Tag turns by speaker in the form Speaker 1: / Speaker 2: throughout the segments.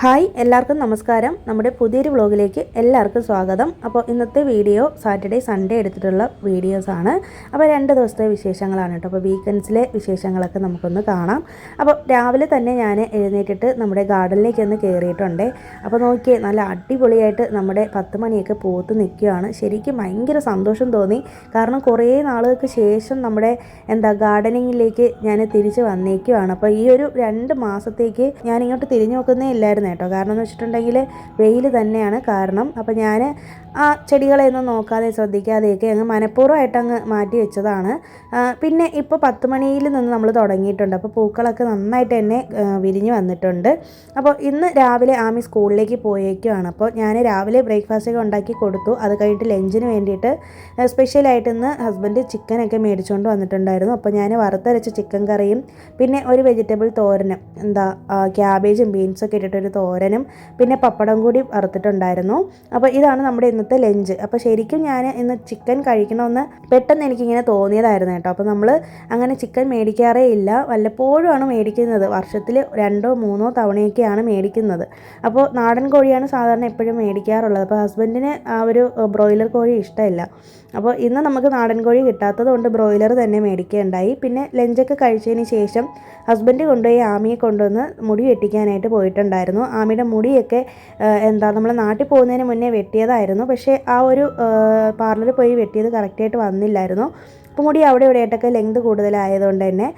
Speaker 1: Hi എല്ലാവർക്കും നമസ്കാരം. നമ്മുടെ പുതിയൊരു വ്ളോഗിലേക്ക് എല്ലാവർക്കും സ്വാഗതം. അപ്പോൾ ഇന്നത്തെ വീഡിയോ സാറ്റർഡേ സൺഡേ എടുത്തിട്ടുള്ള വീഡിയോസാണ്. അപ്പോൾ 2 ദിവസത്തെ വിശേഷങ്ങളാണ് കേട്ടോ. അപ്പോൾ വീക്കെൻഡ്സിലെ വിശേഷങ്ങളൊക്കെ നമുക്കൊന്ന് കാണാം. അപ്പോൾ രാവിലെ തന്നെ ഞാൻ എഴുന്നേറ്റിട്ട് നമ്മുടെ ഗാർഡനിലേക്ക് ഒന്ന് കയറിയിട്ടുണ്ട്. അപ്പോൾ നോക്കിയേ, നല്ല അടിപൊളിയായിട്ട് നമ്മുടെ 10 മണിയൊക്കെ പൂത്ത് നിൽക്കുകയാണ്. ശരിക്കും ഭയങ്കര സന്തോഷം തോന്നി. കാരണം കുറേ നാളുകൾക്ക് ശേഷം നമ്മുടെ ഗാർഡനിങ്ങിലേക്ക് ഞാൻ തിരിച്ച് വന്നേക്കുവാണ്. അപ്പോൾ ഈ ഒരു 2 മാസത്തേക്ക് ഞാനിങ്ങോട്ട് തിരിഞ്ഞു നോക്കുന്നേ ഇല്ലായിരുന്നു കേട്ടോ. കാരണം എന്ന് വെച്ചിട്ടുണ്ടെങ്കിൽ വെയിൽ തന്നെയാണ് കാരണം. അപ്പോൾ ഞാൻ ആ ചെടികളെയൊന്നും നോക്കാതെ ശ്രദ്ധിക്കാതെയൊക്കെ അങ്ങ് മനഃപൂർവ്വമായിട്ട് അങ്ങ് മാറ്റി വെച്ചതാണ്. പിന്നെ ഇപ്പോൾ 10 മണിയിൽ നിന്ന് നമ്മൾ തുടങ്ങിയിട്ടുണ്ട്. അപ്പോൾ പൂക്കളൊക്കെ നന്നായിട്ട് തന്നെ വിരിഞ്ഞ് വന്നിട്ടുണ്ട്. അപ്പോൾ ഇന്ന് രാവിലെ ആമി സ്കൂളിലേക്ക് പോയേക്കുവാണ്. അപ്പോൾ ഞാൻ രാവിലെ ബ്രേക്ക്ഫാസ്റ്റൊക്കെ ഉണ്ടാക്കി കൊടുത്തു. അത് കഴിഞ്ഞിട്ട് ലഞ്ചിന് വേണ്ടിയിട്ട് സ്പെഷ്യലായിട്ട് ഇന്ന് ഹസ്ബൻഡ് ചിക്കനൊക്കെ മേടിച്ചുകൊണ്ട് വന്നിട്ടുണ്ടായിരുന്നു. അപ്പോൾ ഞാൻ വറുത്തരച്ച ചിക്കൻ കറിയും പിന്നെ ഒരു വെജിറ്റബിൾ തോരനും ക്യാബേജും ബീൻസൊക്കെ ഇട്ടിട്ടൊരു തോരനും പിന്നെ പപ്പടം കൂടി വറുത്തിട്ടുണ്ടായിരുന്നു. അപ്പോൾ ഇതാണ് നമ്മുടെ ഇന്നത്തെ ലഞ്ച്. അപ്പോൾ ശരിക്കും ഞാൻ ഇന്ന് ചിക്കൻ കഴിക്കണമെന്ന് പെട്ടെന്ന് എനിക്കിങ്ങനെ തോന്നിയതായിരുന്നു കേട്ടോ. അപ്പോൾ നമ്മൾ അങ്ങനെ ചിക്കൻ മേടിക്കാറേ ഇല്ല, വല്ലപ്പോഴുമാണ് മേടിക്കുന്നത്. വർഷത്തിൽ 2-3 തവണയൊക്കെയാണ് മേടിക്കുന്നത്. അപ്പോൾ നാടൻ കോഴിയാണ് സാധാരണ എപ്പോഴും മേടിക്കാറുള്ളത്. അപ്പോൾ ഹസ്ബൻഡിന് ആ ഒരു ബ്രോയിലർ കോഴി ഇഷ്ടമില്ല. അപ്പോൾ ഇന്ന് നമുക്ക് നാടൻ കോഴി കിട്ടാത്തത് കൊണ്ട് ബ്രോയിലർ തന്നെ മേടിക്കുകയുണ്ടായി. പിന്നെ ലഞ്ചൊക്കെ കഴിച്ചതിന് ശേഷം ഹസ്ബൻഡ് കൊണ്ടുപോയി ആമിയെ കൊണ്ടുവന്ന് മുടി വെട്ടിക്കാനായിട്ട് പോയിട്ടുണ്ടായിരുന്നു. ആമിയുടെ മുടിയൊക്കെ നമ്മൾ നാട്ടിൽ പോകുന്നതിന് മുന്നേ വെട്ടിയതായിരുന്നു. പക്ഷേ ആ ഒരു പാർലറിൽ പോയി വെട്ടിയത് കറക്റ്റായിട്ട് വന്നില്ലായിരുന്നു. അപ്പോൾ മുടി അവിടെ ഇവിടെയായിട്ടൊക്കെ ലെങ്ത് കൂടുതലായതുകൊണ്ട് തന്നെ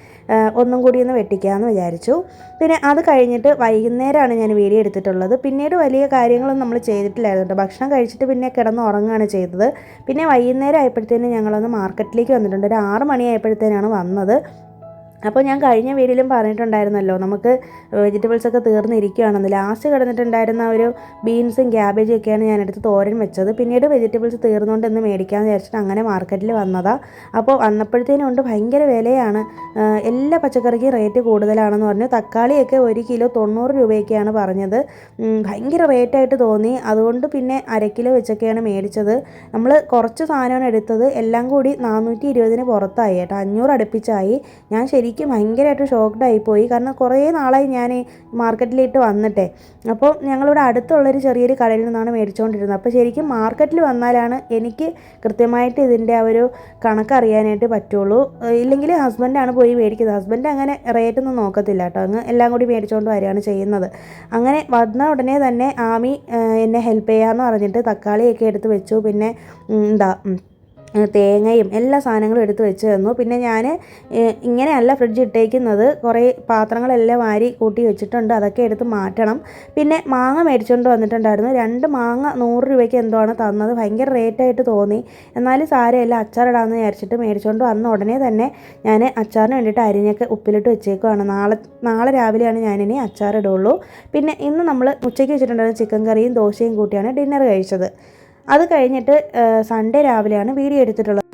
Speaker 1: ഒന്നും കൂടി ഒന്ന് വെട്ടിക്കാമെന്ന് വിചാരിച്ചു. പിന്നെ അത് കഴിഞ്ഞിട്ട് വൈകുന്നേരമാണ് ഞാൻ വീഡിയോ എടുത്തിട്ടുള്ളത്. പിന്നീട് വലിയ കാര്യങ്ങളൊന്നും നമ്മൾ ചെയ്തിട്ടില്ലായിരുന്നു കേട്ടോ. ഭക്ഷണം കഴിച്ചിട്ട് പിന്നെ കിടന്ന് ഉറങ്ങുകയാണ് ചെയ്തത്. പിന്നെ വൈകുന്നേരം ആയപ്പോഴത്തേനും ഞങ്ങളൊന്ന് മാർക്കറ്റിലേക്ക് വന്നിട്ടുണ്ട്. ഒരു 6 മണിയായപ്പോഴത്തേനാണ് വന്നത്. അപ്പോൾ ഞാൻ കഴിഞ്ഞ വീഡിയോയിലും പറഞ്ഞിട്ടുണ്ടായിരുന്നല്ലോ, നമുക്ക് വെജിറ്റബിൾസൊക്കെ തീർന്നിരിക്കുകയാണെന്ന്. ലാസ്റ്റ് കിടന്നിട്ടുണ്ടായിരുന്ന ഒരു ബീൻസും ക്യാബേജും ഒക്കെയാണ് ഞാനെടുത്ത് തോരൻ വെച്ചത്. പിന്നീട് വെജിറ്റബിൾസ് തീർന്നുകൊണ്ട് ഇന്ന് മേടിക്കാമെന്ന് വിചാരിച്ചിട്ട് അങ്ങനെ മാർക്കറ്റിൽ വന്നതാണ്. അപ്പോൾ വന്നപ്പോഴത്തേനും ഉണ്ട് ഭയങ്കര വിലയാണ്. എല്ലാ പച്ചക്കറിക്കും റേറ്റ് കൂടുതലാണെന്ന് പറഞ്ഞു. തക്കാളിയൊക്കെ 1 കിലോ 90 രൂപയൊക്കെയാണ് പറഞ്ഞത്. ഭയങ്കര റേറ്റായിട്ട് തോന്നി. അതുകൊണ്ട് പിന്നെ 1/2 കിലോ വെച്ചൊക്കെയാണ് മേടിച്ചത്. നമ്മൾ കുറച്ച് സാധനമാണ് എടുത്തത്. എല്ലാം കൂടി 420 പുറത്തായി കേട്ടോ. 500 അടുപ്പിച്ചായി. ഞാൻ ശരിക്കും ഭയങ്കരമായിട്ട് ഷോക്ക്ഡായിപ്പോയി. കാരണം കുറേ നാളായി ഞാൻ മാർക്കറ്റിലിട്ട് വന്നിട്ടേ. അപ്പോൾ ഞങ്ങളിവിടെ അടുത്തുള്ളൊരു ചെറിയൊരു കടയിൽ നിന്നാണ് മേടിച്ചുകൊണ്ടിരുന്നത്. അപ്പോൾ ശരിക്കും മാർക്കറ്റിൽ വന്നാലാണ് എനിക്ക് കൃത്യമായിട്ട് ഇതിൻ്റെ ആ ഒരു കണക്ക് അറിയാനായിട്ട് പറ്റുള്ളൂ. ഇല്ലെങ്കിൽ ഹസ്ബൻഡാണ് പോയി മേടിക്കുന്നത്. ഹസ്ബൻഡ് അങ്ങനെ റേറ്റൊന്നും നോക്കത്തില്ല കേട്ടോ. അങ്ങ് എല്ലാം കൂടി മേടിച്ചുകൊണ്ട് വരികയാണ് ചെയ്യുന്നത്. അങ്ങനെ വന്ന ഉടനെ തന്നെ ആമി എന്നെ ഹെൽപ്പ് ചെയ്യാമെന്ന് പറഞ്ഞിട്ട് തക്കാളിയൊക്കെ എടുത്ത് വെച്ചു. പിന്നെ തേങ്ങയും എല്ലാ സാധനങ്ങളും എടുത്ത് വെച്ച് തന്നു. പിന്നെ ഞാൻ ഇങ്ങനെയല്ല ഫ്രിഡ്ജ് ഇട്ടേക്കുന്നത്. കുറേ പാത്രങ്ങളെല്ലാം വാരി കൂട്ടി വെച്ചിട്ടുണ്ട്. അതൊക്കെ എടുത്ത് മാറ്റണം. പിന്നെ മാങ്ങ മേടിച്ചുകൊണ്ട് വന്നിട്ടുണ്ടായിരുന്നു. 2 മാങ്ങ 100 രൂപയ്ക്ക് എന്തോ ആണ് തന്നത്. ഭയങ്കര റേറ്റായിട്ട് തോന്നി. എന്നാലും സാരമില്ല, അച്ചാറിടാമെന്ന് വിചാരിച്ചിട്ട് മേടിച്ചുകൊണ്ട് വന്ന ഉടനെ തന്നെ ഞാൻ അച്ചാറിന് വേണ്ടിയിട്ട് അരിഞ്ഞൊക്കെ ഉപ്പിലിട്ട് വെച്ചേക്കുവാണ്. നാളെ രാവിലെയാണ് ഞാനിനി അച്ചാറിടുള്ളൂ. പിന്നെ ഇന്ന് നമ്മൾ ഉച്ചയ്ക്ക് വെച്ചിട്ടുണ്ടായിരുന്ന ചിക്കൻ കറിയും ദോശയും കൂട്ടിയാണ് ഡിന്നർ കഴിച്ചത്. അത് കഴിഞ്ഞിട്ട് സൺഡേ രാവിലെയാണ് വീഡിയോ എടുത്തിട്ടുള്ളത്.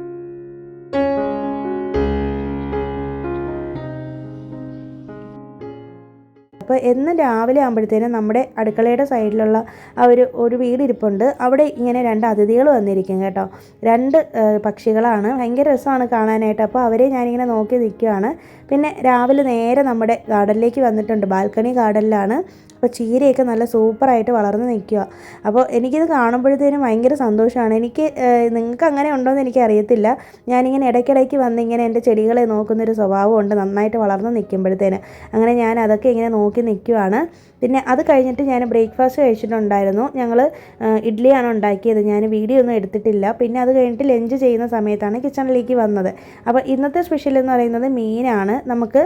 Speaker 1: അപ്പോൾ എന്നും രാവിലെ ആകുമ്പോഴത്തേനും നമ്മുടെ അടുക്കളയുടെ സൈഡിലുള്ള ആ ഒരു വീടിരിപ്പുണ്ട്. അവിടെ ഇങ്ങനെ 2 അതിഥികൾ വന്നിരിക്കും കേട്ടോ. 2 പക്ഷികളാണ്. ഭയങ്കര രസമാണ് കാണാനായിട്ട്. അപ്പോൾ അവരെ ഞാനിങ്ങനെ നോക്കി നിൽക്കുകയാണ്. പിന്നെ രാവിലെ നേരെ നമ്മുടെ ഗാർഡനിലേക്ക് വന്നിട്ടുണ്ട്. ബാൽക്കണി ഗാർഡനിലാണ്. അപ്പോൾ ചീരയൊക്കെ നല്ല സൂപ്പറായിട്ട് വളർന്ന് നിൽക്കുക. അപ്പോൾ എനിക്കിത് കാണുമ്പോഴത്തേനും ഭയങ്കര സന്തോഷമാണ്. നിങ്ങൾക്ക് അങ്ങനെ ഉണ്ടോയെന്ന് എനിക്കറിയത്തില്ല. ഞാനിങ്ങനെ ഇടയ്ക്കിടയ്ക്ക് വന്നിങ്ങനെ എൻ്റെ ചെടികളെ നോക്കുന്നൊരു സ്വഭാവമുണ്ട്, നന്നായിട്ട് വളർന്ന് നിൽക്കുമ്പോഴത്തേന്. അങ്ങനെ ഞാൻ അതൊക്കെ ഇങ്ങനെ നോക്കി നിൽക്കുകയാണ്. പിന്നെ അത് കഴിഞ്ഞിട്ട് ഞാൻ ബ്രേക്ക്ഫാസ്റ്റ് കഴിച്ചിട്ടുണ്ടായിരുന്നു. ഞങ്ങൾ ഇഡ്ഡലിയാണ് ഉണ്ടാക്കിയത്. ഞാൻ വീഡിയോ ഒന്നും എടുത്തിട്ടില്ല. പിന്നെ അത് കഴിഞ്ഞിട്ട് ലഞ്ച് ചെയ്യുന്ന സമയത്താണ് കിച്ചണിലേക്ക് വന്നത്. അപ്പോൾ ഇന്നത്തെ സ്പെഷ്യൽ എന്ന് പറയുന്നത് മീനാണ്. നമുക്ക്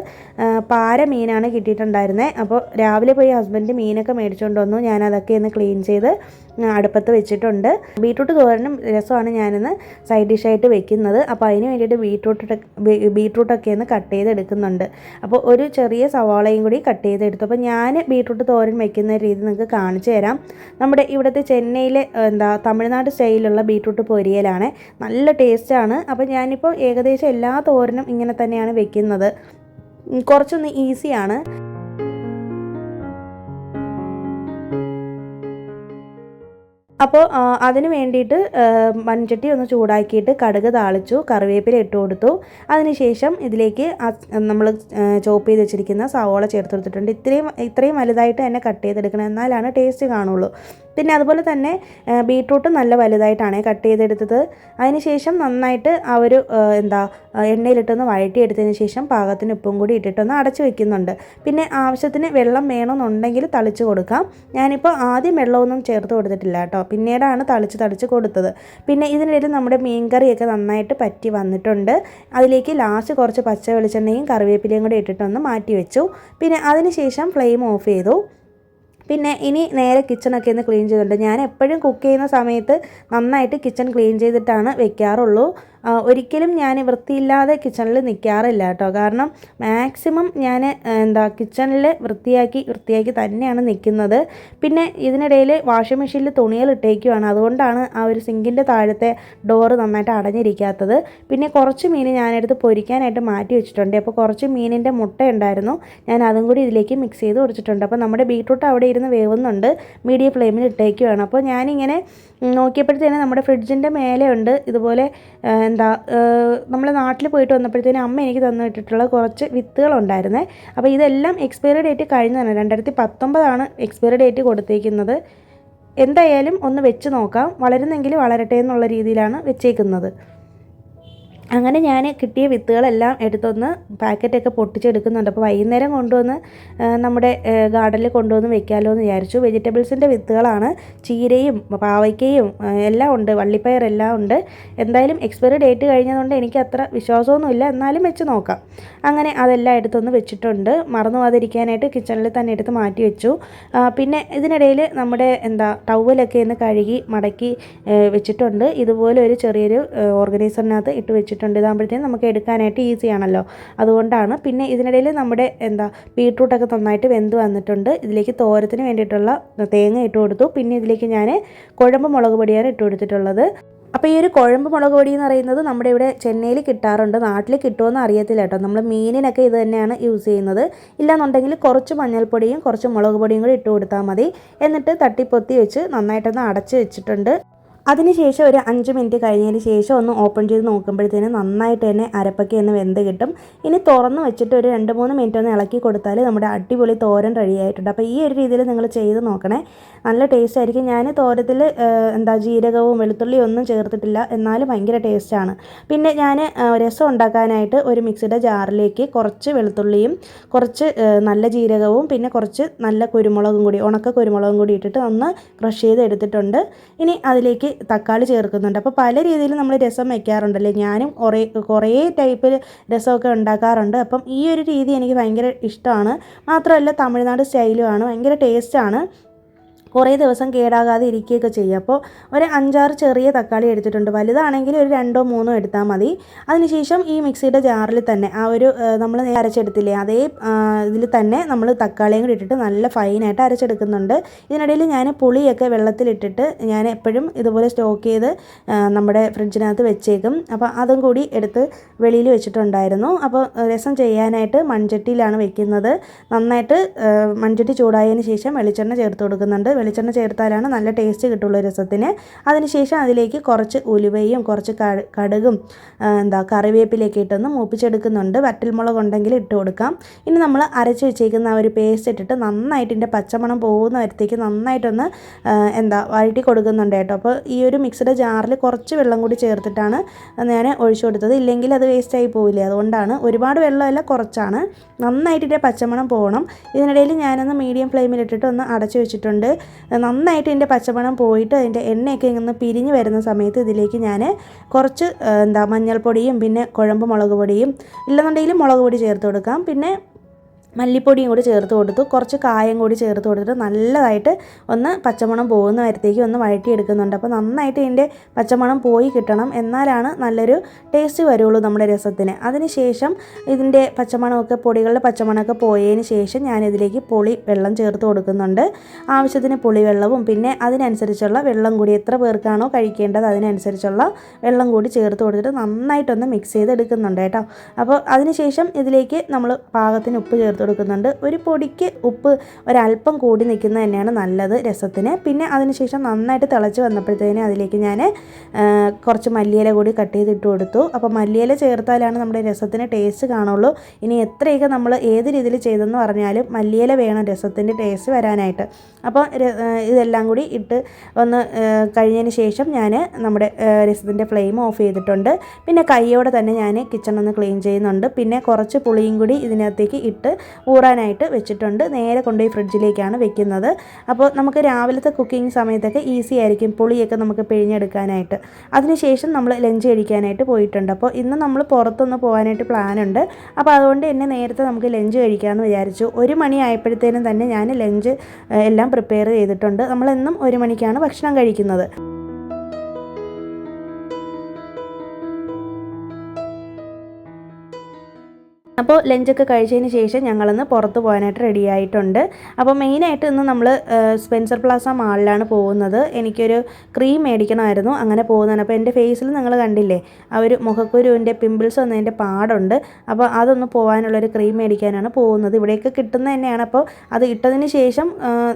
Speaker 1: പാര മീനാണ് കിട്ടിയിട്ടുണ്ടായിരുന്നത്. അപ്പോൾ രാവിലെ പോയി ഹസ്ബൻഡ് മീനൊക്കെ മേടിച്ചുകൊണ്ട് വന്നു. ഞാനതൊക്കെ ഒന്ന് ക്ലീൻ ചെയ്ത് അടുപ്പത്ത് വെച്ചിട്ടുണ്ട്. ബീട്രൂട്ട് തോരനും രസമാണ് ഞാനിന്ന് സൈഡ് ഡിഷായിട്ട് വെക്കുന്നത്. അപ്പോൾ അതിന് വേണ്ടിയിട്ട് ബീട്രൂട്ടൊക്കെ ഒന്ന് കട്ട് ചെയ്തെടുക്കുന്നുണ്ട്. അപ്പോൾ ഒരു ചെറിയ സവാളയും കൂടി കട്ട് ചെയ്തെടുത്തു. അപ്പോൾ ഞാൻ ബീട്രൂട്ട് തോരൻ വെക്കുന്ന രീതി നിങ്ങൾക്ക് കാണിച്ചു തരാം. നമ്മുടെ ഇവിടുത്തെ ചെന്നൈയിലെ തമിഴ്നാട് സ്റ്റൈലിലുള്ള ബീട്രൂട്ട് പൊരിയലാണ്. നല്ല ടേസ്റ്റാണ്. അപ്പോൾ ഞാനിപ്പോൾ ഏകദേശം എല്ലാ തോരനും ഇങ്ങനെ തന്നെയാണ് വെക്കുന്നത്. കുറച്ചൊന്ന് ഈസിയാണ്. അപ്പോൾ അതിന് വേണ്ടിയിട്ട് മൺചട്ടി ഒന്ന് ചൂടാക്കിയിട്ട് കടുക് താളിച്ചു, കറിവേപ്പില ഇട്ട് കൊടുത്തു. അതിനുശേഷം ഇതിലേക്ക് നമ്മൾ ചോപ്പ് ചെയ്ത് വെച്ചിരിക്കുന്ന സവോള ചേർത്ത് കൊടുത്തിട്ടുണ്ട്. ഇത്രയും വലുതായിട്ട് തന്നെ കട്ട് ചെയ്തെടുക്കണം, എന്നാലാണ് ടേസ്റ്റ് കാണുള്ളൂ. പിന്നെ അതുപോലെ തന്നെ ബീട്രൂട്ട് നല്ല വലുതായിട്ടാണ് കട്ട് ചെയ്തെടുത്തത്. അതിനുശേഷം നന്നായിട്ട് എണ്ണയിലിട്ടൊന്ന് വഴറ്റിയെടുത്തതിന് ശേഷം പാകത്തിന് ഉപ്പും കൂടി ഇട്ടിട്ടൊന്ന് അടച്ചു വെക്കുന്നുണ്ട്. പിന്നെ ആവശ്യത്തിന് വെള്ളം വേണമെന്നുണ്ടെങ്കിൽ തളിച്ച് കൊടുക്കാം. ഞാനിപ്പോൾ ആദ്യം വെള്ളമൊന്നും ചേർത്ത് കൊടുത്തിട്ടില്ല കേട്ടോ, പിന്നീടാണ് തളിച്ച് കൊടുത്തത്. പിന്നെ ഇതിനിടയിൽ നമ്മുടെ മീൻകറിയൊക്കെ നന്നായിട്ട് പറ്റി വന്നിട്ടുണ്ട്. അതിലേക്ക് ലാസ്റ്റ് കുറച്ച് പച്ച വെളിച്ചെണ്ണയും കറിവേപ്പിലയും കൂടി ഇട്ടിട്ടൊന്ന് മാറ്റി വെച്ചു. പിന്നെ അതിന് ശേഷം ഫ്ലെയിം ഓഫ് ചെയ്തു. പിന്നെ ഇനി നേരെ കിച്ചണൊക്കെ ഒന്ന് ക്ലീൻ ചെയ്തിട്ടുണ്ട്. ഞാൻ എപ്പോഴും കുക്ക് ചെയ്യുന്ന സമയത്ത് നന്നായിട്ട് കിച്ചൺ ക്ലീൻ ചെയ്തിട്ടാണ് വെക്കാറുള്ളൂ. ഒരിക്കലും ഞാൻ വൃത്തിയില്ലാതെ കിച്ചണിൽ നിൽക്കാറില്ല കേട്ടോ. കാരണം മാക്സിമം ഞാൻ കിച്ചണിൽ വൃത്തിയാക്കി തന്നെയാണ് നിൽക്കുന്നത്. പിന്നെ ഇതിനിടയിൽ വാഷിംഗ് മെഷീനിൽ തുണികൾ ഇട്ടേക്കുവാണ്, അതുകൊണ്ടാണ് ആ ഒരു സിങ്കിൻ്റെ താഴത്തെ ഡോറ് നന്നായിട്ട് അടഞ്ഞിരിക്കാത്തത്. പിന്നെ കുറച്ച് മീൻ ഞാനെടുത്ത് പൊരിക്കാനായിട്ട് മാറ്റി വെച്ചിട്ടുണ്ട്. അപ്പോൾ കുറച്ച് മീനിൻ്റെ മുട്ട ഉണ്ടായിരുന്നു, ഞാൻ അതും കൂടി ഇതിലേക്ക് മിക്സ് ചെയ്ത് കൊടുത്തിട്ടുണ്ട്. അപ്പോൾ നമ്മുടെ ബീട്രൂട്ട് അവിടെ ഇരുന്ന് വേവുന്നുണ്ട്, മീഡിയം ഫ്ലെയിമിൽ ഇട്ടേക്കുവാണ്. അപ്പോൾ ഞാനിങ്ങനെ നോക്കിയപ്പോഴത്തേനും നമ്മുടെ ഫ്രിഡ്ജിൻ്റെ മേലെ ഉണ്ട് ഇതുപോലെ നമ്മൾ നാട്ടിൽ പോയിട്ട് വന്നപ്പോഴത്തേനും അമ്മ എനിക്ക് തന്നിട്ടുള്ള കുറച്ച് വിത്തുകളുണ്ടായിരുന്നേ. അപ്പോൾ ഇതെല്ലാം എക്സ്പയറി ഡേറ്റ് കഴിഞ്ഞതാണ്, 2019 എക്സ്പയറി ഡേറ്റ് കൊടുത്തേക്കുന്നത്. എന്തായാലും ഒന്ന് വെച്ച് നോക്കാം, വളരുന്നെങ്കിൽ വളരട്ടെ എന്നുള്ള രീതിയിലാണ് വെച്ചേക്കുന്നത്. അങ്ങനെ ഞാൻ കിട്ടിയ വിത്തുകളെല്ലാം എടുത്തൊന്ന് പാക്കറ്റൊക്കെ പൊട്ടിച്ചെടുക്കുന്നുണ്ട്. അപ്പോൾ വൈകുന്നേരം കൊണ്ടുവന്ന് നമ്മുടെ ഗാർഡനിൽ കൊണ്ടുവന്ന് വെക്കാമല്ലോ എന്ന് വിചാരിച്ചു. വെജിറ്റബിൾസിൻ്റെ വിത്തുകളാണ്, ചീരയും പാവയ്ക്കയും എല്ലാം ഉണ്ട്, വള്ളിപ്പയറെല്ലാം ഉണ്ട്. എന്തായാലും എക്സ്പയറി ഡേറ്റ് കഴിഞ്ഞതുകൊണ്ട് എനിക്ക് അത്ര വിശ്വാസമൊന്നുമില്ല, എന്നാലും വെച്ച് നോക്കാം. അങ്ങനെ അതെല്ലാം എടുത്തൊന്ന് വെച്ചിട്ടുണ്ട്. മറന്നു പോകാതിരിക്കാനായിട്ട് കിച്ചണിൽ തന്നെ എടുത്ത് മാറ്റി വെച്ചു. പിന്നെ ഇതിനിടയിൽ നമ്മുടെ ടവലൊക്കെ ഒന്ന് കഴുകി മടക്കി വെച്ചിട്ടുണ്ട്. ഇതുപോലെ ഒരു ചെറിയൊരു ഓർഗനൈസറിനകത്ത് ഇട്ട് വെച്ചിട്ടുണ്ട്. ഇതാകുമ്പോഴത്തേക്കും നമുക്ക് എടുക്കാനായിട്ട് ഈസി ആണല്ലോ, അതുകൊണ്ടാണ്. പിന്നെ ഇതിനിടയിൽ നമ്മുടെ ബീട്രൂട്ടൊക്കെ നന്നായിട്ട് വെന്ത് വന്നിട്ടുണ്ട്. ഇതിലേക്ക് തോരത്തിന് വേണ്ടിയിട്ടുള്ള തേങ്ങ ഇട്ട് കൊടുത്തു. പിന്നെ ഇതിലേക്ക് ഞാൻ കുഴമ്പ് മുളക് പൊടിയാണ് ഇട്ട് കൊടുത്തിട്ടുള്ളത്. അപ്പോൾ ഈ ഒരു കുഴമ്പ് മുളക് പൊടി എന്ന് പറയുന്നത് നമ്മുടെ ഇവിടെ ചെന്നൈയിൽ കിട്ടാറുണ്ട്, നാട്ടിൽ കിട്ടുമെന്ന് അറിയത്തില്ല കേട്ടോ. നമ്മൾ മീനിനൊക്കെ ഇത് തന്നെയാണ് യൂസ് ചെയ്യുന്നത്. ഇല്ലാന്നുണ്ടെങ്കിൽ കുറച്ച് മഞ്ഞൾപ്പൊടിയും കുറച്ച് മുളക് പൊടിയും കൂടി ഇട്ട് കൊടുത്താൽ മതി. എന്നിട്ട് തട്ടിപ്പൊത്തി വെച്ച് നന്നായിട്ടൊന്ന് അടച്ച് വെച്ചിട്ടുണ്ട്. അതിനുശേഷം ഒരു 5 മിനിറ്റ് കഴിഞ്ഞതിന് ശേഷം ഒന്ന് ഓപ്പൺ ചെയ്ത് നോക്കുമ്പോഴത്തേനും നന്നായിട്ട് തന്നെ അരപ്പൊക്കെ ഒന്ന് വെന്ത് കിട്ടും. ഇനി തുറന്ന് വെച്ചിട്ട് ഒരു 2-3 മിനിറ്റ് ഒന്ന് ഇളക്കി കൊടുത്താൽ നമ്മുടെ അടിപൊളി തോരൻ റെഡി ആയിട്ടുണ്ട്. അപ്പോൾ ഈ ഒരു രീതിയിൽ നിങ്ങൾ ചെയ്ത് നോക്കണേ, നല്ല ടേസ്റ്റ് ആയിരിക്കും. ഞാൻ തോരത്തിൽ ജീരകവും വെളുത്തുള്ളിയും ഒന്നും ചേർത്തിട്ടില്ല, എന്നാലും ഭയങ്കര ടേസ്റ്റാണ്. പിന്നെ ഞാൻ രസം ഉണ്ടാക്കാനായിട്ട് ഒരു മിക്സിയുടെ ജാറിലേക്ക് കുറച്ച് വെളുത്തുള്ളിയും കുറച്ച് നല്ല ജീരകവും പിന്നെ കുറച്ച് നല്ല കുരുമുളകും കൂടി, ഉണക്ക കുരുമുളകും കൂടി ഇട്ടിട്ട് ഒന്ന് ക്രഷ് ചെയ്ത് എടുത്തിട്ടുണ്ട്. ഇനി അതിലേക്ക് തക്കാളി ചേർക്കുന്നുണ്ട്. അപ്പോൾ പല രീതിയിൽ നമ്മൾ രസം വയ്ക്കാറുണ്ടല്ലേ, ഞാനും കുറേ ടൈപ്പിൽ രസമൊക്കെ ഉണ്ടാക്കാറുണ്ട്. അപ്പം ഈ ഒരു രീതി എനിക്ക് ഭയങ്കര ഇഷ്ടമാണ്. മാത്രമല്ല തമിഴ്നാട് സ്റ്റൈലുമാണ്, ഭയങ്കര ടേസ്റ്റാണ്. കുറേ ദിവസം കേടാകാതെ ഇരിക്കുകയൊക്കെ ചെയ്യും. അപ്പോൾ ഒരു 5-6 ചെറിയ തക്കാളി എടുത്തിട്ടുണ്ട്, വലുതാണെങ്കിൽ ഒരു 2-3 എടുത്താൽ മതി. അതിനുശേഷം ഈ മിക്സിയുടെ ജാറിൽ തന്നെ ആ ഒരു നമ്മൾ അരച്ചെടുത്തില്ലേ അതേ ഇതിൽ തന്നെ നമ്മൾ തക്കാളിയും കൂടി ഇട്ടിട്ട് നല്ല ഫൈനായിട്ട് അരച്ചെടുക്കുന്നുണ്ട്. ഇതിനിടയിൽ ഞാൻ പുളിയൊക്കെ വെള്ളത്തിലിട്ടിട്ട് ഞാൻ എപ്പോഴും ഇതുപോലെ സ്റ്റോക്ക് ചെയ്ത് നമ്മുടെ ഫ്രിഡ്ജിനകത്ത് വെച്ചേക്കും. അപ്പോൾ അതും കൂടി എടുത്ത് വെളിയിൽ വെച്ചിട്ടുണ്ടായിരുന്നു. അപ്പോൾ രസം ചെയ്യാനായിട്ട് മൺചട്ടിയിലാണ് വെക്കുന്നത്. നന്നായിട്ട് മൺചട്ടി ചൂടായതിന് ശേഷം വെളിച്ചെണ്ണ ചേർത്ത് കൊടുക്കുന്നുണ്ട്. വെളിച്ചെണ്ണ ചേർത്താലാണ് നല്ല ടേസ്റ്റ് കിട്ടുള്ളൂ രസത്തിന്. അതിനുശേഷം അതിലേക്ക് കുറച്ച് ഉലുവയും കുറച്ച് കടുകും കറിവേപ്പിലയൊക്കെ ഇട്ടൊന്ന് മൂപ്പിച്ചെടുക്കുന്നുണ്ട്. വറ്റൽമുളക് ഉണ്ടെങ്കിൽ ഇട്ട് കൊടുക്കാം. ഇനി നമ്മൾ അരച്ച് വെച്ചേക്കുന്ന ആ ഒരു പേസ്റ്റ് ഇട്ടിട്ട് നന്നായിട്ട് ഇതിൻ്റെ പച്ചമണം പോകുന്ന വരത്തേക്ക് നന്നായിട്ടൊന്ന് വഴറ്റി കൊടുക്കുന്നുണ്ട് കേട്ടോ. അപ്പോൾ ഈ ഒരു മിക്സിയുടെ ജാറിൽ കുറച്ച് വെള്ളം കൂടി ചേർത്തിട്ടാണ് ഞാൻ ഒഴിച്ചു കൊടുത്തത്, ഇല്ലെങ്കിൽ അത് വേസ്റ്റായി പോവില്ലേ, അതുകൊണ്ടാണ്. ഒരുപാട് വെള്ളമല്ല, കുറച്ചാണ്. നന്നായിട്ട് ഇതിൻ്റെ പച്ചമണം പോകണം. ഇതിനിടയിൽ ഞാനൊന്ന് മീഡിയം ഫ്ലെയിമിലിട്ടിട്ട് ഒന്ന് അടച്ചു വെച്ചിട്ടുണ്ട്. നന്നായിട്ട് ഇതിൻ്റെ പച്ചമണം പോയിട്ട് അതിൻ്റെ എണ്ണയൊക്കെ ഇങ്ങനെ പിരിഞ്ഞ് വരുന്ന സമയത്ത് ഇതിലേക്ക് ഞാൻ കുറച്ച് മഞ്ഞൾപ്പൊടിയും പിന്നെ കുഴമ്പ് മുളക് പൊടിയും ഇല്ലെന്നുണ്ടെങ്കിൽ മുളക് പൊടി ചേർത്ത് കൊടുക്കാം. പിന്നെ മല്ലിപ്പൊടിയും കൂടി ചേർത്ത് കൊടുത്തു, കുറച്ച് കായം കൂടി ചേർത്ത് കൊടുത്തിട്ട് നല്ലതായിട്ട് ഒന്ന് പച്ചമണം പോകുന്ന വരത്തേക്ക് ഒന്ന് വഴറ്റിയെടുക്കുന്നുണ്ട്. അപ്പോൾ നന്നായിട്ട് ഇതിൻ്റെ പച്ചമണം പോയി കിട്ടണം, എന്നാലാണ് നല്ലൊരു ടേസ്റ്റ് വരുള്ളൂ നമ്മുടെ രസത്തിന്. അതിനുശേഷം ഇതിൻ്റെ പച്ചമണമൊക്കെ പൊടികളുടെ പച്ചമണമൊക്കെ പോയതിന് ശേഷം ഞാനിതിലേക്ക് പുളി വെള്ളം ചേർത്ത് കൊടുക്കുന്നുണ്ട്. ആവശ്യത്തിന് പുളി വെള്ളവും പിന്നെ അതിനനുസരിച്ചുള്ള വെള്ളം കൂടി, എത്ര പേർക്കാണോ കഴിക്കേണ്ടത് അതിനനുസരിച്ചുള്ള വെള്ളം കൂടി ചേർത്ത് കൊടുത്തിട്ട് നന്നായിട്ടൊന്ന് മിക്സ് ചെയ്തെടുക്കുന്നുണ്ട് കേട്ടോ. അപ്പോൾ അതിനുശേഷം ഇതിലേക്ക് നമ്മൾ പാകത്തിന് ഉപ്പ് ചേർത്ത് കൊടുക്കുന്നുണ്ട്. ഒരു പൊടിക്ക് ഉപ്പ് ഒരല്പം കൂടി നിൽക്കുന്നത് തന്നെയാണ് നല്ലത് രസത്തിന്. പിന്നെ അതിനുശേഷം നന്നായിട്ട് തിളച്ച് വന്നപ്പോഴത്തേന് അതിലേക്ക് ഞാൻ കുറച്ച് മല്ലിയില കൂടി കട്ട് ചെയ്തിട്ട് കൊടുത്തു. അപ്പോൾ മല്ലിയില ചേർത്താലാണ് നമ്മുടെ രസത്തിന് ടേസ്റ്റ് കാണുള്ളൂ. ഇനി എത്രയൊക്കെ നമ്മൾ ഏത് രീതിയിൽ ചെയ്തെന്ന് പറഞ്ഞാലും മല്ലിയില വേണം രസത്തിൻ്റെ ടേസ്റ്റ് വരാനായിട്ട്. അപ്പോൾ ഇതെല്ലാം കൂടി ഇട്ട് ഒന്ന് കഴിഞ്ഞതിന് ശേഷം ഞാൻ നമ്മുടെ രസത്തിൻ്റെ ഫ്ലെയിം ഓഫ് ചെയ്തിട്ടുണ്ട്. പിന്നെ കൈയോടെ തന്നെ ഞാൻ കിച്ചൺ ഒന്ന് ക്ലീൻ ചെയ്യുന്നുണ്ട്. പിന്നെ കുറച്ച് പുളിയും കൂടി ഇതിനകത്തേക്ക് ഇട്ട് ഊറാനായിട്ട് വെച്ചിട്ടുണ്ട്. നേരെ കൊണ്ടുപോയി ഫ്രിഡ്ജിലേക്കാണ് വെക്കുന്നത്. അപ്പോൾ നമുക്ക് രാവിലത്തെ കുക്കിംഗ് സമയത്തൊക്കെ ഈസി ആയിരിക്കും പുളിയൊക്കെ നമുക്ക് പിഴിഞ്ഞെടുക്കാനായിട്ട്. അതിനുശേഷം നമ്മൾ ലഞ്ച് കഴിക്കാനായിട്ട് പോയിട്ടുണ്ട്. അപ്പോൾ ഇന്ന് നമ്മൾ പുറത്തൊന്ന് പോകാനായിട്ട് പ്ലാനുണ്ട്. അപ്പോൾ അതുകൊണ്ട് തന്നെ നേരത്തെ നമുക്ക് ലഞ്ച് കഴിക്കാമെന്ന് വിചാരിച്ചു. 1 മണി ആയപ്പോഴത്തേനും തന്നെ ഞാൻ ലഞ്ച് എല്ലാം പ്രിപ്പയർ ചെയ്തിട്ടുണ്ട്. നമ്മളെന്നും 1 മണിക്കാണ് ഭക്ഷണം കഴിക്കുന്നത്. അപ്പോൾ ലഞ്ചൊക്കെ കഴിച്ചതിന് ശേഷം ഞങ്ങളിന്ന് പുറത്ത് പോകാനായിട്ട് റെഡി ആയിട്ടുണ്ട്. അപ്പോൾ മെയിനായിട്ട് ഇന്ന് നമ്മൾ സ്പെൻസർ പ്ലാസ മാളിലാണ് പോകുന്നത്. എനിക്കൊരു ക്രീം മേടിക്കണമായിരുന്നു, അങ്ങനെ പോകുന്നതാണ്. അപ്പോൾ എൻ്റെ ഫേസിൽ നിങ്ങൾ കണ്ടില്ലേ ആ ഒരു മുഖക്കുരുവിൻ്റെ പിമ്പിൾസ് വന്നതിൻ്റെ പാടുണ്ട്. അപ്പോൾ അതൊന്ന് പോകാനുള്ളൊരു ക്രീം മേടിക്കാനാണ് പോകുന്നത്. ഇവിടെയൊക്കെ കിട്ടുന്നത് തന്നെയാണ്. അപ്പോൾ അത് ഇട്ടതിന് ശേഷം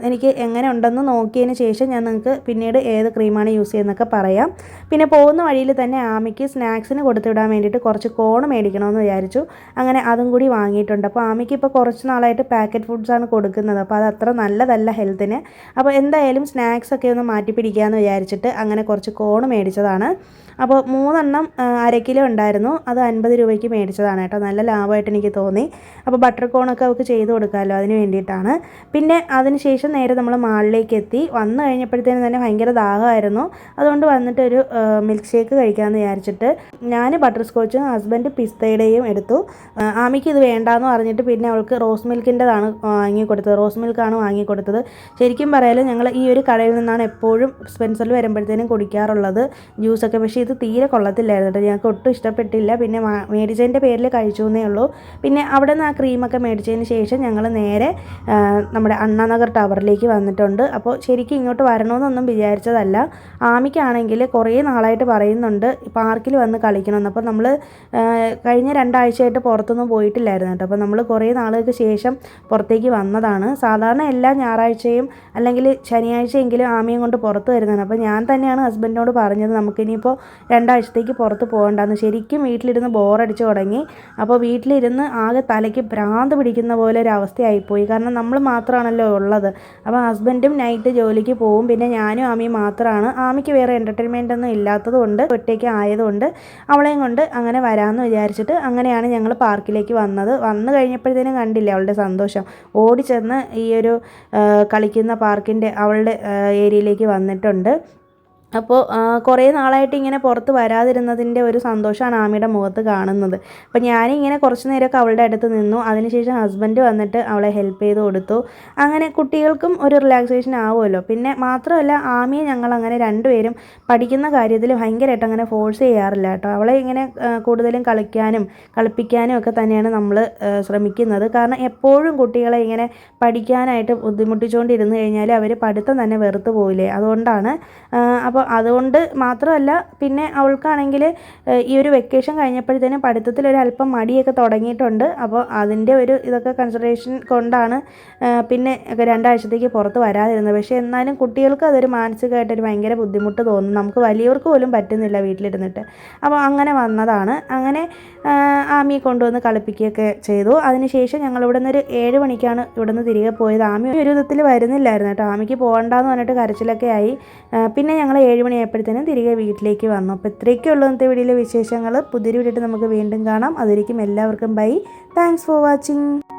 Speaker 1: എനിക്ക് എങ്ങനെ ഉണ്ടെന്ന് നോക്കിയതിന് ശേഷം ഞാൻ നിങ്ങൾക്ക് പിന്നീട് ഏത് ക്രീമാണ് യൂസ് ചെയ്യുന്നതൊക്കെ പറയാം. പിന്നെ പോകുന്ന വഴിയിൽ തന്നെ ആമിക്ക് സ്നാക്സിന് കൊടുത്തുവിടാൻ വേണ്ടിയിട്ട് കുറച്ച് കോൺ മേടിക്കണമെന്ന് വിചാരിച്ചു. അങ്ങനെ അതും കൂടി വാങ്ങിയിട്ടുണ്ട്. അപ്പോൾ ആമിക്ക് ഇപ്പോൾ കുറച്ച് നാളായിട്ട് പാക്കറ്റ് ഫുഡ്സാണ് കൊടുക്കുന്നത്. അപ്പോൾ അത് അത്ര നല്ലതല്ല ഹെൽത്തിന്. അപ്പോൾ എന്തായാലും സ്നാക്സൊക്കെ ഒന്ന് മാറ്റി പിടിക്കാമെന്ന് വിചാരിച്ചിട്ട് അങ്ങനെ കുറച്ച് കോൺ മേടിച്ചതാണ്. അപ്പോൾ 3 എണ്ണം 1/2 കിലോ ഉണ്ടായിരുന്നു. അത് 50 രൂപയ്ക്ക് മേടിച്ചതാണ് കേട്ടോ. നല്ല ലാഭമായിട്ട് എനിക്ക് തോന്നി. അപ്പോൾ ബട്ടർ കോണൊക്കെ അവൾക്ക് ചെയ്ത് കൊടുക്കാമല്ലോ, അതിന് വേണ്ടിയിട്ടാണ്. പിന്നെ അതിന് ശേഷം നേരെ നമ്മൾ മാളിലേക്ക് എത്തി. വന്നു കഴിഞ്ഞപ്പോഴത്തേനും തന്നെ ഭയങ്കര ദാഹമായിരുന്നു. അതുകൊണ്ട് വന്നിട്ട് ഒരു മിൽക്ക് ഷേക്ക് കഴിക്കാമെന്ന് വിചാരിച്ചിട്ട് ഞാൻ ബട്ടർ സ്കോച്ചും ഹസ്ബൻഡ് പിസ്തയുടെയും എടുത്തു. ആമിക്ക് ഇത് വേണ്ടാന്ന് പറഞ്ഞിട്ട് പിന്നെ അവൾക്ക് റോസ് മിൽക്കിൻ്റെതാണ് വാങ്ങിക്കൊടുത്തത്. റോസ് മിൽക്കാണ് വാങ്ങിക്കൊടുത്തത്. ശരിക്കും പറയാലും ഞങ്ങൾ ഈ ഒരു കടയിൽ നിന്നാണ് എപ്പോഴും സ്പെൻസറിൽ വരുമ്പോഴത്തേനും കുടിക്കാറുള്ളത് ജ്യൂസൊക്കെ. പക്ഷേ ഇത് തീരെ കൊള്ളത്തില്ലായിരുന്നു കേട്ടോ. ഞങ്ങൾക്ക് ഒട്ടും ഇഷ്ടപ്പെട്ടില്ല. പിന്നെ മേടിച്ചതിൻ്റെ പേരിൽ കഴിച്ചു എന്നേ ഉള്ളൂ. പിന്നെ അവിടെ നിന്ന് ആ ക്രീമൊക്കെ മേടിച്ചതിന് ശേഷം ഞങ്ങൾ നേരെ നമ്മുടെ അണ്ണാനഗർ ടവറിലേക്ക് വന്നിട്ടുണ്ട്. അപ്പോൾ ശരിക്കും ഇങ്ങോട്ട് വരണമെന്നൊന്നും വിചാരിച്ചതല്ല. ആമിക്കാണെങ്കിൽ കുറേ നാളായിട്ട് പറയുന്നുണ്ട് പാർക്കിൽ വന്ന് കളിക്കണമെന്ന്. അപ്പോൾ നമ്മൾ കഴിഞ്ഞ 2 ആഴ്ചയായിട്ട് പുറത്തൊന്നും പോയിട്ടില്ലായിരുന്നു കേട്ടോ. അപ്പോൾ നമ്മൾ കുറേ നാളുകൾക്ക് ശേഷം പുറത്തേക്ക് വന്നതാണ്. സാധാരണ എല്ലാ ഞായറാഴ്ചയും അല്ലെങ്കിൽ ശനിയാഴ്ചയെങ്കിലും ആമിയും കൊണ്ട് പുറത്ത് വരുന്നതാണ്. അപ്പോൾ ഞാൻ തന്നെയാണ് ഹസ്ബൻഡിനോട് പറഞ്ഞത് നമുക്കിനിയിപ്പോൾ 2 ആഴ്ചത്തേക്ക് പുറത്ത് പോകണ്ടെന്ന്. ശരിക്കും വീട്ടിലിരുന്ന് ബോറടിച്ച് തുടങ്ങി. അപ്പോൾ വീട്ടിലിരുന്ന് ആകെ തലയ്ക്ക് ഭ്രാന്ത് പിടിക്കുന്ന പോലെ ഒരു അവസ്ഥയായിപ്പോയി. കാരണം നമ്മൾ മാത്രമാണല്ലോ ഉള്ളത്. അപ്പോൾ ഹസ്ബൻഡും നൈറ്റ് ജോലിക്ക് പോവും. പിന്നെ ഞാനും ആമിയും മാത്രമാണ്. ആമിക്ക് വേറെ എൻ്റർടൈൻമെൻ്റ് ഒന്നും ഇല്ലാത്തത് കൊണ്ട് ഒറ്റയ്ക്ക് ആയതുകൊണ്ട് അവളെയും കൊണ്ട് അങ്ങനെ വരാമെന്ന് വിചാരിച്ചിട്ട് അങ്ങനെയാണ് ഞങ്ങൾ പാർക്കിലേക്ക് വന്നത്. വന്നു കഴിഞ്ഞപ്പോഴത്തേനും കണ്ടില്ലേ അവളുടെ സന്തോഷം. ഓടിച്ചെന്ന് ഈ ഒരു കളിക്കുന്ന പാർക്കിൻ്റെ അവളുടെ ഏരിയയിലേക്ക് വന്നിട്ടുണ്ട്. അപ്പോൾ കുറേ നാളായിട്ട് ഇങ്ങനെ പുറത്ത് വരാതിരുന്നതിൻ്റെ ഒരു സന്തോഷമാണ് ആമിയുടെ മുഖത്ത് കാണുന്നത്. അപ്പോൾ ഞാനിങ്ങനെ കുറച്ച് നേരമൊക്കെ അവളുടെ അടുത്ത് നിന്നു. അതിനുശേഷം ഹസ്ബൻഡ് വന്നിട്ട് അവളെ ഹെൽപ്പ് ചെയ്ത് കൊടുത്തു. അങ്ങനെ കുട്ടികൾക്കും ഒരു റിലാക്സേഷൻ ആവുമല്ലോ. പിന്നെ മാത്രമല്ല ആമിയെ ഞങ്ങൾ അങ്ങനെ രണ്ടുപേരും പഠിക്കുന്ന കാര്യത്തിൽ ഭയങ്കരമായിട്ട് അങ്ങനെ ഫോഴ്സ് ചെയ്യാറില്ല കേട്ടോ. അവളെ ഇങ്ങനെ കൂടുതലും കളിപ്പിക്കാനും ഒക്കെ തന്നെയാണ് നമ്മൾ ശ്രമിക്കുന്നത്. കാരണം എപ്പോഴും കുട്ടികളെ ഇങ്ങനെ പഠിക്കാനായിട്ട് ബുദ്ധിമുട്ടിച്ചുകൊണ്ടിരുന്ന് കഴിഞ്ഞാൽ അവർ പഠിത്തം തന്നെ വെറുത്ത് പോവില്ലേ. അതുകൊണ്ടാണ്. അപ്പോൾ അതുകൊണ്ട് മാത്രമല്ല പിന്നെ അവൾക്കാണെങ്കിൽ ഈ ഒരു വെക്കേഷൻ കഴിഞ്ഞപ്പോഴത്തേനും പഠിത്തത്തിലൊരല്പം മടിയൊക്കെ തുടങ്ങിയിട്ടുണ്ട്. അപ്പോൾ അതിൻ്റെ ഒരു ഇതൊക്കെ കൺസിഡറേഷൻ കൊണ്ടാണ് പിന്നെ 2 ആഴ്ചത്തേക്ക് പുറത്ത് വരാതിരുന്നത്. പക്ഷേ എന്നാലും കുട്ടികൾക്ക് അതൊരു മാനസികമായിട്ടൊരു ഭയങ്കര ബുദ്ധിമുട്ട് തോന്നും. നമുക്ക് വലിയവർക്ക് പോലും പറ്റുന്നില്ല വീട്ടിലിരുന്നിട്ട്. അപ്പോൾ അങ്ങനെ വന്നതാണ്. അങ്ങനെ ആമിയെ കൊണ്ടുവന്ന് കളിപ്പിക്കുകയൊക്കെ ചെയ്തു. അതിനുശേഷം ഞങ്ങൾ ഇവിടെ നിന്ന് ഒരു 7 മണിക്കാണ് ഇവിടെ നിന്ന് തിരികെ പോയത്. ആമി ഒരു വിധത്തിൽ വരുന്നില്ലായിരുന്നു കേട്ടോ. ആമിക്ക് പോകണ്ടെന്ന് പറഞ്ഞിട്ട് കരച്ചിലൊക്കെ ആയി. പിന്നെ ഞങ്ങൾ 7 മണിയായപ്പോഴത്തേനും തിരികെ വീട്ടിലേക്ക് വന്നു. അപ്പോൾ ഇത്രയൊക്കെ ഉള്ളൂ ഇന്നത്തെ വീഡിയോയിലെ വിശേഷങ്ങൾ. പുതിയൊരു വീഡിയോ നമുക്ക് വീണ്ടും കാണാം. അതിരിക്കും എല്ലാവർക്കും ബൈ. Thanks for watching.